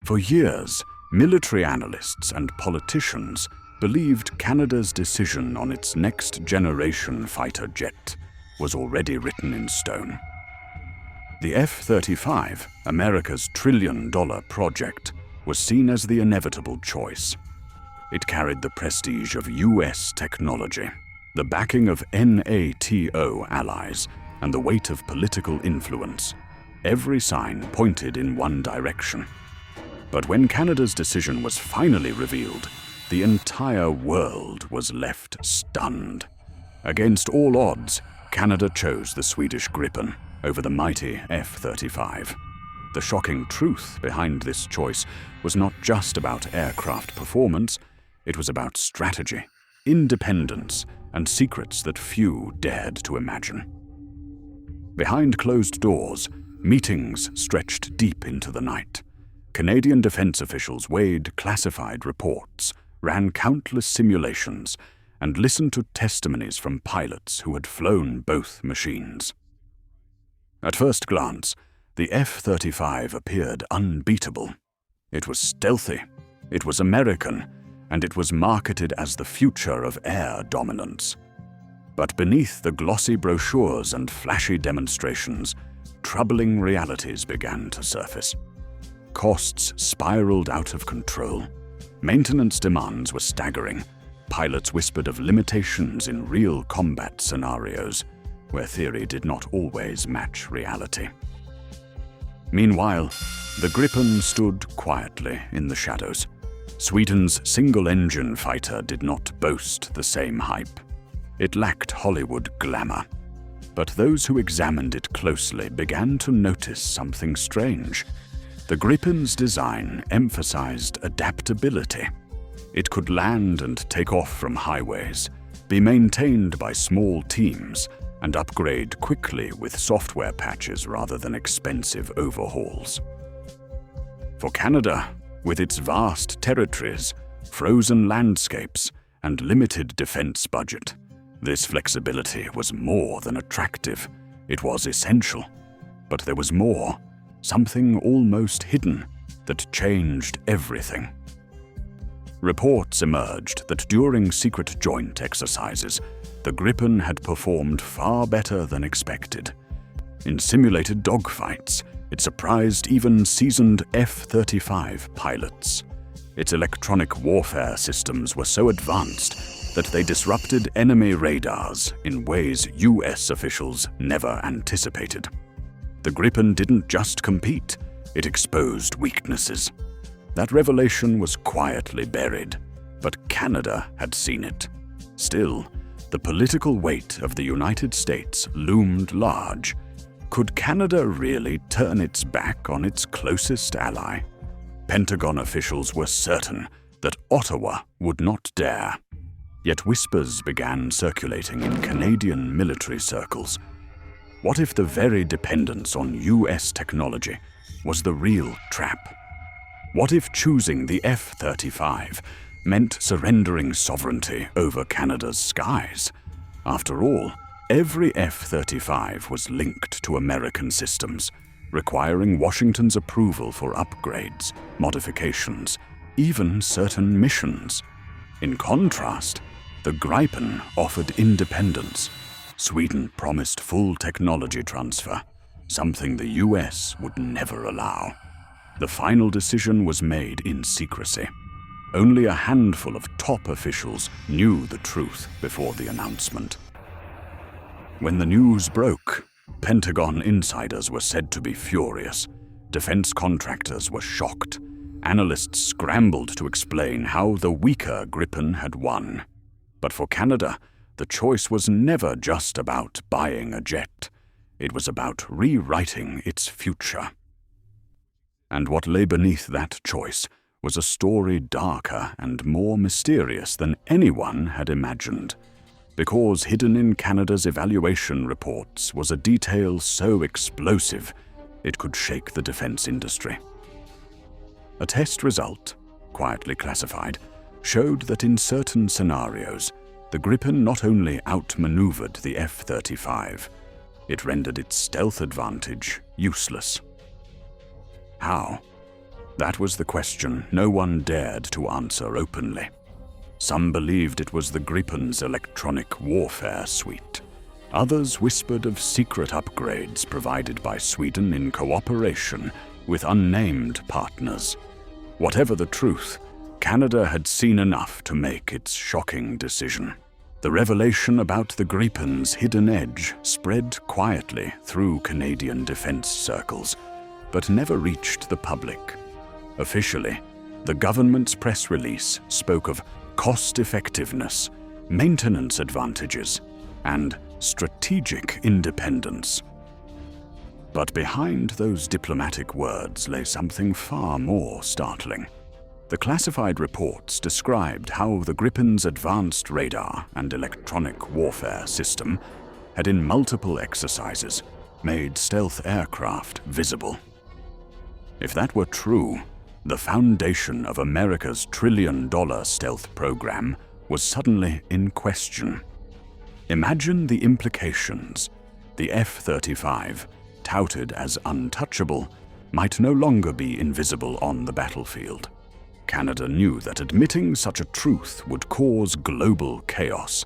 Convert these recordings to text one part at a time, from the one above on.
For years, military analysts and politicians believed Canada's decision on its next-generation fighter jet was already written in stone. The F-35, America's trillion-dollar project, was seen as the inevitable choice. It carried the prestige of US technology, the backing of NATO allies, and the weight of political influence. Every sign pointed in one direction. But when Canada's decision was finally revealed, the entire world was left stunned. Against all odds, Canada chose the Swedish Gripen over the mighty F-35. The shocking truth behind this choice was not just about aircraft performance, it was about strategy, independence, and secrets that few dared to imagine. Behind closed doors, meetings stretched deep into the night. Canadian defense officials weighed classified reports, ran countless simulations, and listened to testimonies from pilots who had flown both machines. At first glance, the F-35 appeared unbeatable. It was stealthy, it was American, and it was marketed as the future of air dominance. But beneath the glossy brochures and flashy demonstrations, troubling realities began to surface. Costs spiraled out of control. Maintenance demands were staggering. Pilots whispered of limitations in real combat scenarios, where theory did not always match reality. Meanwhile, the Gripen stood quietly in the shadows. Sweden's single-engine fighter did not boast the same hype. It lacked Hollywood glamour. But those who examined it closely began to notice something strange. The Gripen's design emphasized adaptability. It could land and take off from highways, be maintained by small teams, and upgrade quickly with software patches rather than expensive overhauls. For Canada, with its vast territories, frozen landscapes, and limited defense budget, this flexibility was more than attractive. It was essential. But there was more, something almost hidden, that changed everything. Reports emerged that during secret joint exercises, the Gripen had performed far better than expected. In simulated dogfights, it surprised even seasoned F-35 pilots. Its electronic warfare systems were so advanced that they disrupted enemy radars in ways US officials never anticipated. The Gripen didn't just compete, it exposed weaknesses. That revelation was quietly buried, but Canada had seen it. Still, the political weight of the United States loomed large. Could Canada really turn its back on its closest ally? Pentagon officials were certain that Ottawa would not dare. Yet whispers began circulating in Canadian military circles. What if the very dependence on US technology was the real trap? What if choosing the F-35 meant surrendering sovereignty over Canada's skies? After all, every F-35 was linked to American systems, requiring Washington's approval for upgrades, modifications, even certain missions. In contrast, the Gripen offered independence. Sweden promised full technology transfer, something the US would never allow. The final decision was made in secrecy. Only a handful of top officials knew the truth before the announcement. When the news broke, Pentagon insiders were said to be furious. Defense contractors were shocked. Analysts scrambled to explain how the weaker Gripen had won. But for Canada, the choice was never just about buying a jet. It was about rewriting its future. And what lay beneath that choice was a story darker and more mysterious than anyone had imagined. Because hidden in Canada's evaluation reports was a detail so explosive it could shake the defense industry. A test result, quietly classified, showed that in certain scenarios, the Gripen not only outmaneuvered the F-35, it rendered its stealth advantage useless. How? That was the question no one dared to answer openly. Some believed it was the Gripen's electronic warfare suite. Others whispered of secret upgrades provided by Sweden in cooperation with unnamed partners. Whatever the truth, Canada had seen enough to make its shocking decision. The revelation about the Gripen's hidden edge spread quietly through Canadian defense circles, but never reached the public. Officially, the government's press release spoke of cost-effectiveness, maintenance advantages, and strategic independence. But behind those diplomatic words lay something far more startling. The classified reports described how the Gripen's advanced radar and electronic warfare system had in multiple exercises made stealth aircraft visible. If that were true, the foundation of America's trillion-dollar stealth program was suddenly in question. Imagine the implications. The F-35, touted as untouchable, might no longer be invisible on the battlefield. Canada knew that admitting such a truth would cause global chaos.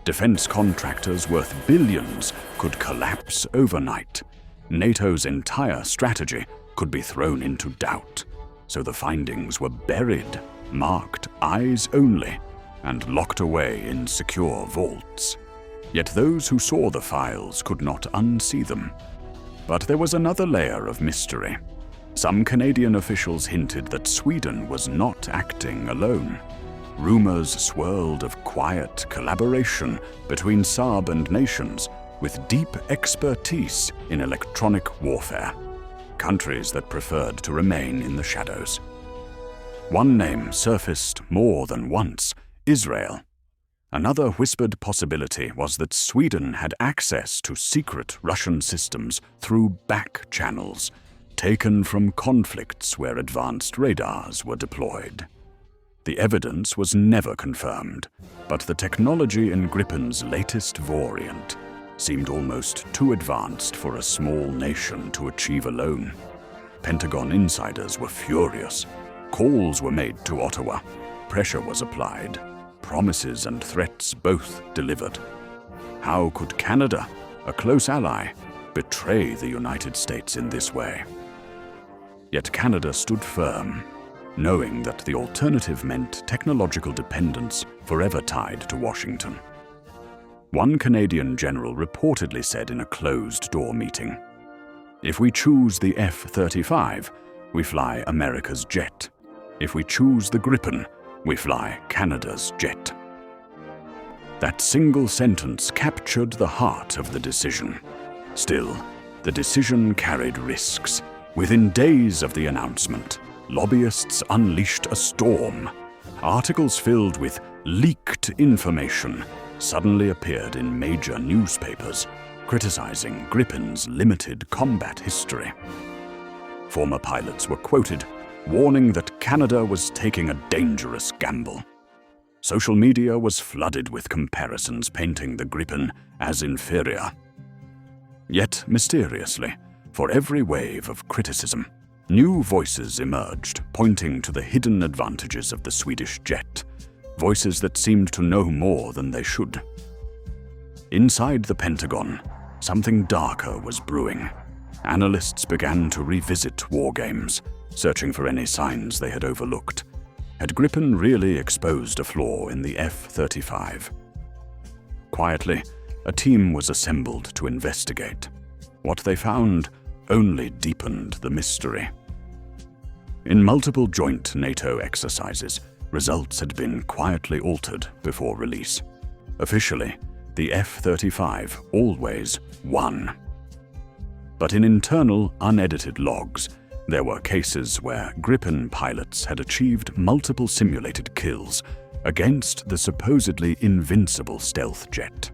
Defense contractors worth billions could collapse overnight. NATO's entire strategy could be thrown into doubt. So the findings were buried, marked eyes only, and locked away in secure vaults. Yet those who saw the files could not unsee them. But there was another layer of mystery. Some Canadian officials hinted that Sweden was not acting alone. Rumors swirled of quiet collaboration between Saab and nations with deep expertise in electronic warfare, countries that preferred to remain in the shadows. One name surfaced more than once: Israel. Another whispered possibility was that Sweden had access to secret Russian systems through back channels, taken from conflicts where advanced radars were deployed. The evidence was never confirmed, but the technology in Gripen's latest variant seemed almost too advanced for a small nation to achieve alone. Pentagon insiders were furious. Calls were made to Ottawa. Pressure was applied. Promises and threats both delivered. How could Canada, a close ally, betray the United States in this way? Yet Canada stood firm, knowing that the alternative meant technological dependence forever tied to Washington. One Canadian general reportedly said in a closed-door meeting, "If we choose the F-35, we fly America's jet. If we choose the Gripen, we fly Canada's jet." That single sentence captured the heart of the decision. Still, the decision carried risks. Within days of the announcement, lobbyists unleashed a storm. Articles filled with leaked information suddenly appeared in major newspapers, criticizing Gripen's limited combat history. Former pilots were quoted, warning that Canada was taking a dangerous gamble. Social media was flooded with comparisons painting the Gripen as inferior. Yet, mysteriously, for every wave of criticism, new voices emerged, pointing to the hidden advantages of the Swedish jet, voices that seemed to know more than they should. Inside the Pentagon, something darker was brewing. Analysts began to revisit war games, searching for any signs they had overlooked. Had Gripen really exposed a flaw in the F-35? Quietly, a team was assembled to investigate. What they found only deepened the mystery. In multiple joint NATO exercises, results had been quietly altered before release. Officially, the F-35 always won. But in internal, unedited logs, there were cases where Gripen pilots had achieved multiple simulated kills against the supposedly invincible stealth jet.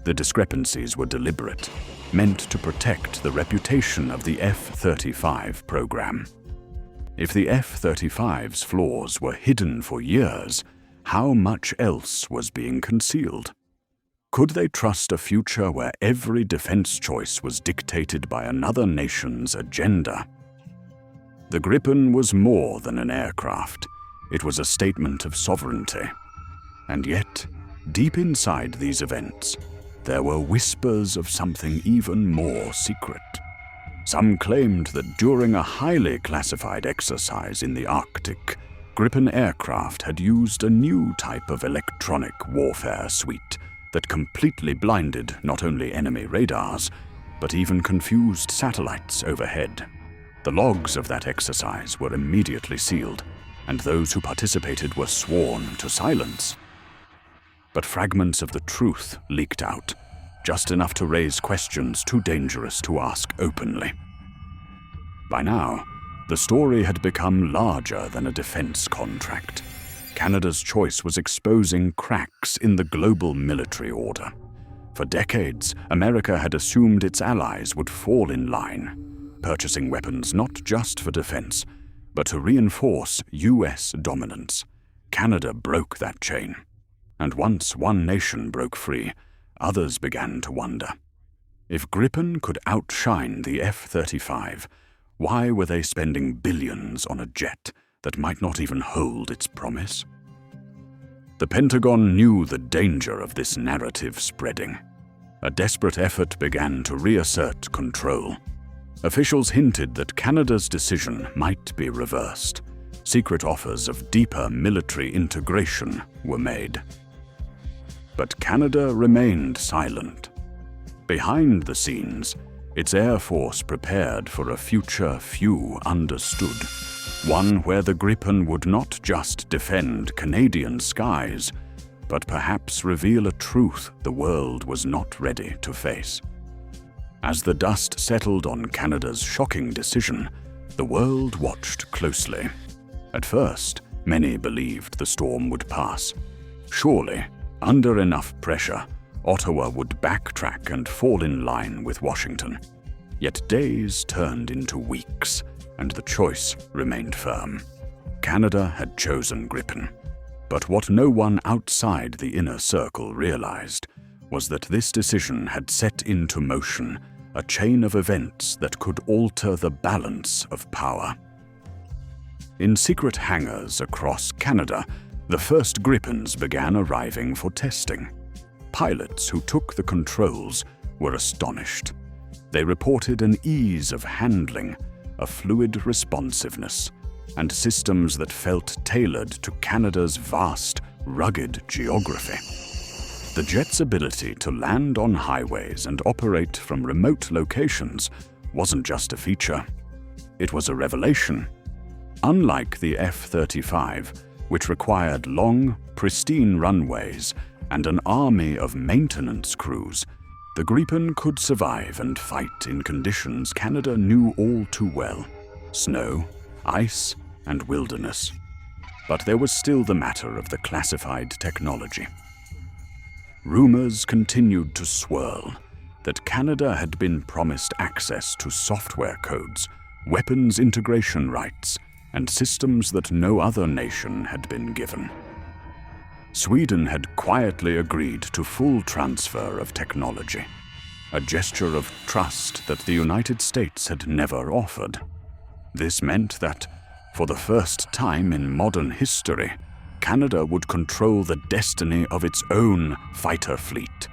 The discrepancies were deliberate, meant to protect the reputation of the F-35 program. If the F-35's flaws were hidden for years, how much else was being concealed? Could they trust a future where every defense choice was dictated by another nation's agenda? The Gripen was more than an aircraft. It was a statement of sovereignty. And yet, deep inside these events, there were whispers of something even more secret. Some claimed that during a highly classified exercise in the Arctic, Gripen aircraft had used a new type of electronic warfare suite that completely blinded not only enemy radars, but even confused satellites overhead. The logs of that exercise were immediately sealed, and those who participated were sworn to silence. But fragments of the truth leaked out, just enough to raise questions too dangerous to ask openly. By now, the story had become larger than a defense contract. Canada's choice was exposing cracks in the global military order. For decades, America had assumed its allies would fall in line, purchasing weapons not just for defense, but to reinforce US dominance. Canada broke that chain. And once one nation broke free, others began to wonder. If Gripen could outshine the F-35, why were they spending billions on a jet that might not even hold its promise? The Pentagon knew the danger of this narrative spreading. A desperate effort began to reassert control. Officials hinted that Canada's decision might be reversed. Secret offers of deeper military integration were made. But Canada remained silent. Behind the scenes, its Air Force prepared for a future few understood, one where the Gripen would not just defend Canadian skies, but perhaps reveal a truth the world was not ready to face. As the dust settled on Canada's shocking decision, the world watched closely. At first, many believed the storm would pass. Surely, under enough pressure, Ottawa would backtrack and fall in line with Washington. Yet days turned into weeks, and the choice remained firm. Canada had chosen Gripen. But what no one outside the inner circle realized was that this decision had set into motion a chain of events that could alter the balance of power. In secret hangars across Canada, the first Gripens began arriving for testing. Pilots who took the controls were astonished. They reported an ease of handling, a fluid responsiveness, and systems that felt tailored to Canada's vast, rugged geography. The jet's ability to land on highways and operate from remote locations wasn't just a feature. It was a revelation. Unlike the F-35, which required long, pristine runways and an army of maintenance crews, the Gripen could survive and fight in conditions Canada knew all too well: snow, ice, and wilderness. But there was still the matter of the classified technology. Rumors continued to swirl that Canada had been promised access to software codes, weapons integration rights, and systems that no other nation had been given. Sweden had quietly agreed to full transfer of technology, a gesture of trust that the United States had never offered. This meant that, for the first time in modern history, Canada would control the destiny of its own fighter fleet.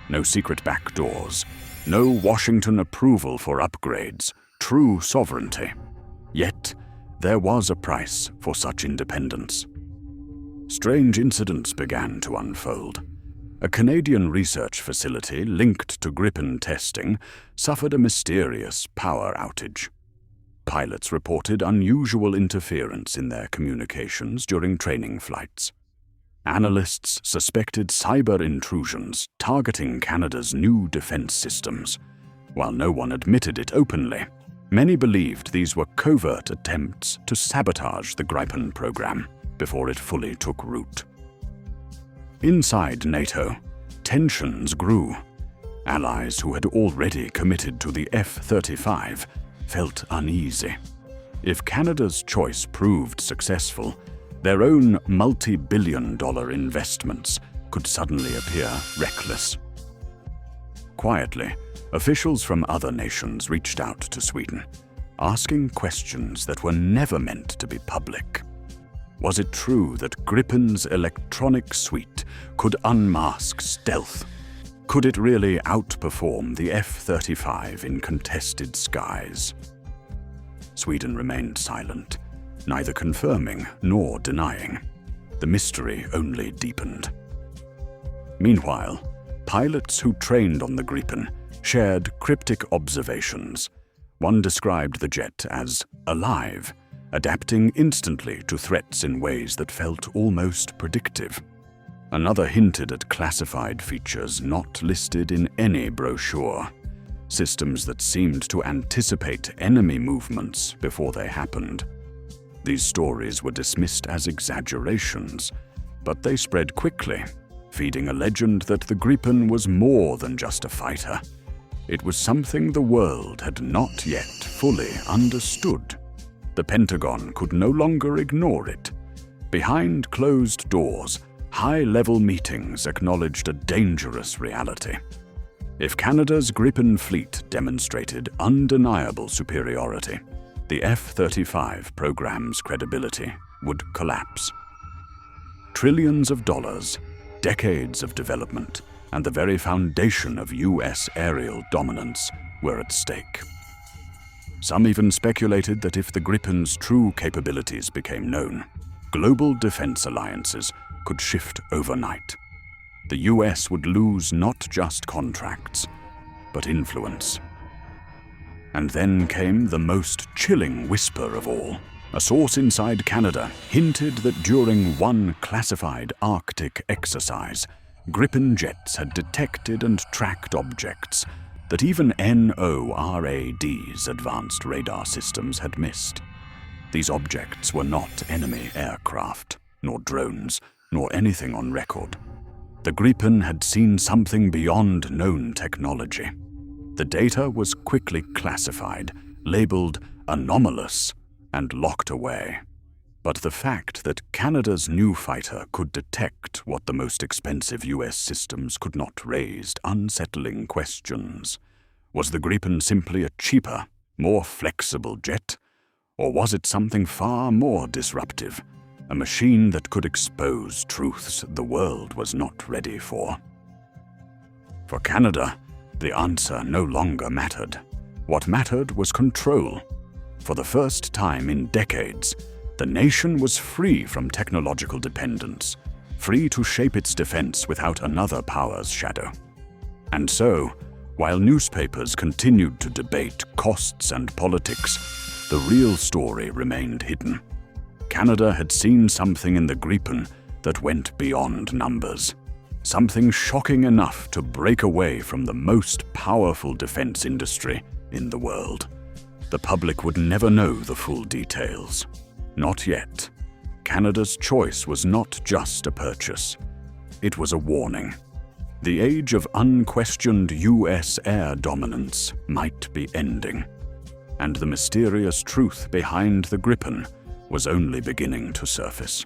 No secret backdoors, no Washington approval for upgrades, true sovereignty. Yet, there was a price for such independence. Strange incidents began to unfold. A Canadian research facility linked to Gripen testing suffered a mysterious power outage. Pilots reported unusual interference in their communications during training flights. Analysts suspected cyber intrusions targeting Canada's new defense systems. While no one admitted it openly, many believed these were covert attempts to sabotage the Gripen program before it fully took root. Inside NATO, tensions grew. Allies who had already committed to the F-35 felt uneasy. If Canada's choice proved successful, their own multi-billion-dollar investments could suddenly appear reckless. Quietly, officials from other nations reached out to Sweden, asking questions that were never meant to be public. Was it true that Gripen's electronic suite could unmask stealth? Could it really outperform the F-35 in contested skies? Sweden remained silent, neither confirming nor denying. The mystery only deepened. Meanwhile, pilots who trained on the Gripen shared cryptic observations. One described the jet as alive, adapting instantly to threats in ways that felt almost predictive. Another hinted at classified features not listed in any brochure, systems that seemed to anticipate enemy movements before they happened. These stories were dismissed as exaggerations, but they spread quickly, feeding a legend that the Gripen was more than just a fighter. It was something the world had not yet fully understood. The Pentagon could no longer ignore it. Behind closed doors, high-level meetings acknowledged a dangerous reality. If Canada's Gripen fleet demonstrated undeniable superiority, the F-35 program's credibility would collapse. Trillions of dollars, decades of development, and the very foundation of U.S. aerial dominance were at stake. Some even speculated that if the Gripen's true capabilities became known, global defense alliances could shift overnight. The US would lose not just contracts, but influence. And then came the most chilling whisper of all. A source inside Canada hinted that during one classified Arctic exercise, Gripen jets had detected and tracked objects that even NORAD's advanced radar systems had missed. These objects were not enemy aircraft, nor drones, nor anything on record. The Gripen had seen something beyond known technology. The data was quickly classified, labeled anomalous, and locked away. But the fact that Canada's new fighter could detect what the most expensive US systems could not raised unsettling questions. Was the Gripen simply a cheaper, more flexible jet? Or was it something far more disruptive? A machine that could expose truths the world was not ready for. For Canada, the answer no longer mattered. What mattered was control. For the first time in decades, the nation was free from technological dependence, free to shape its defense without another power's shadow. And so, while newspapers continued to debate costs and politics, the real story remained hidden. Canada had seen something in the Gripen that went beyond numbers. Something shocking enough to break away from the most powerful defense industry in the world. The public would never know the full details. Not yet. Canada's choice was not just a purchase. It was a warning. The age of unquestioned US air dominance might be ending, and the mysterious truth behind the Gripen was only beginning to surface.